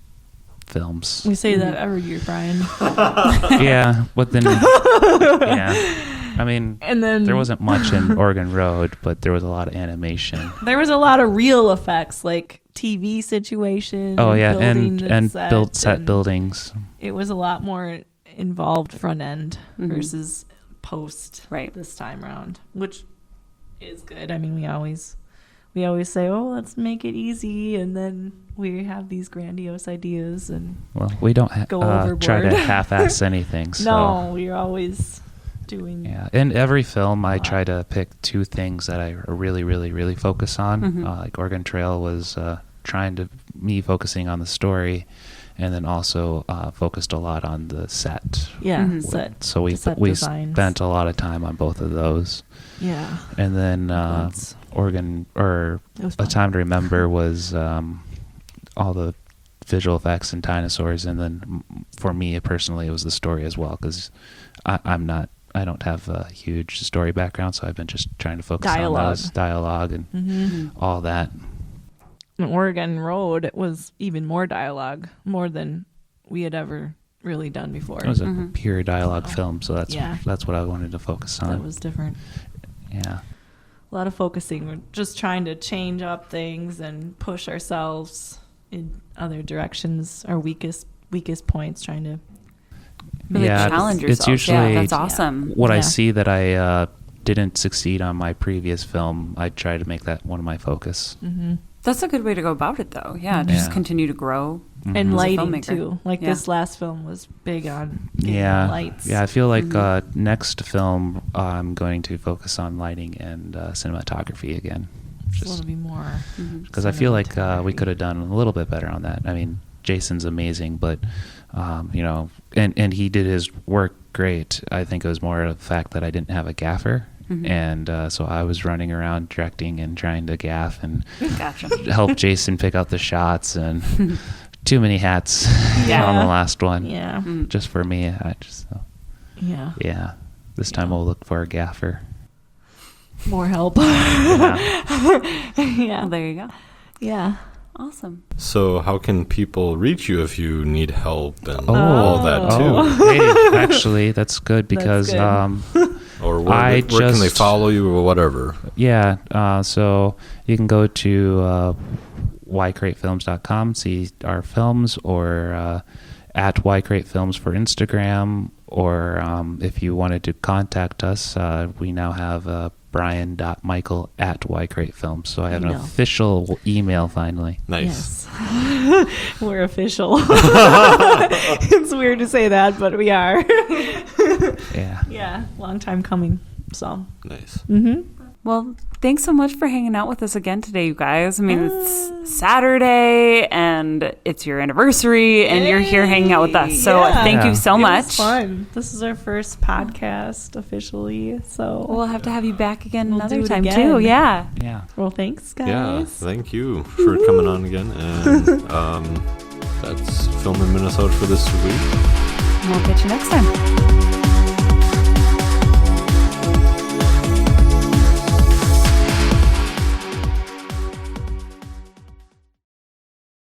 films. We say that every year, Brian. Yeah, but then I mean, And then there wasn't much in Oregon Road, but there was a lot of animation. there was a lot of real effects, like TV situation. Oh yeah, building the and build set and buildings. It was a lot more involved front end versus post Right. this time around, which is good. I mean, we always say, oh, let's make it easy, and then we have these grandiose ideas and Well, we don't go try overboard. to half-ass anything. So. no, we're always doing. Yeah, in every film, I try to pick 2 things that I really, really, really focus on. Like Oregon Trail was focusing on the story, and then also focused a lot on the set. Yeah, set. So we set we designs. spent a lot of time on both of those. Yeah. And then That's- Oregon, or It was A fun. Time to Remember, was all the visual effects and dinosaurs, and then for me personally, it was the story as well, because I don't have a huge story background, so I've been just trying to focus on those dialogue and all that. In Oregon Road, it was even more dialogue, more than we had ever really done before. It was a pure dialogue film, so that's what I wanted to focus on. That was different. Yeah. A lot of focusing. We're just trying to change up things and push ourselves in other directions, our weakest points, trying to Really challenge yourself. It's usually that's awesome. what I Yeah. see that I didn't succeed on my previous film. I try to make that one of my focus. That's a good way to go about it, though. Yeah, just Yeah. continue to grow. and As a lighting filmmaker. too. Like Yeah. this last film was big on getting Yeah, lights. yeah. I feel like next film I'm going to focus on lighting and cinematography again, Just want to be more. because I feel like we could have done a little bit better on that. I mean, Jason's amazing, but and he did his work great. I think it was more of the fact that I didn't have a gaffer. And so I was running around directing and trying to gaff and Gotcha. help Jason pick out the shots, and too many hats Yeah. on the last one. Yeah. Just for me, Yeah. this time we'll look for a gaffer. more help. Yeah. Yeah. Well, there you go. Yeah. Awesome. So how can people reach you if you need help and Oh. all that too? Oh, hey, actually, that's good because good. Or where can they follow you or whatever? Yeah, so you can go to ycratefilms.com, see our films, or at ycratefilms for Instagram, or if you wanted to contact us, we now have brian.michael at ycratefilms. So I have an official email finally. Nice. Yes. We're official. It's weird to say that, but we are. Yeah. Yeah, long time coming. So. Nice. Well, thanks so much for hanging out with us again today, you guys. I mean, it's Saturday and it's your anniversary and you're here hanging out with us. So thank you so much. It was fun. This is our first podcast officially. So We'll have to have you back again We'll another do it time again. too. Yeah. Yeah. well, thanks, guys. Yeah, thank you for coming on again. And that's Film in Minnesota for this week. And we'll catch you next time.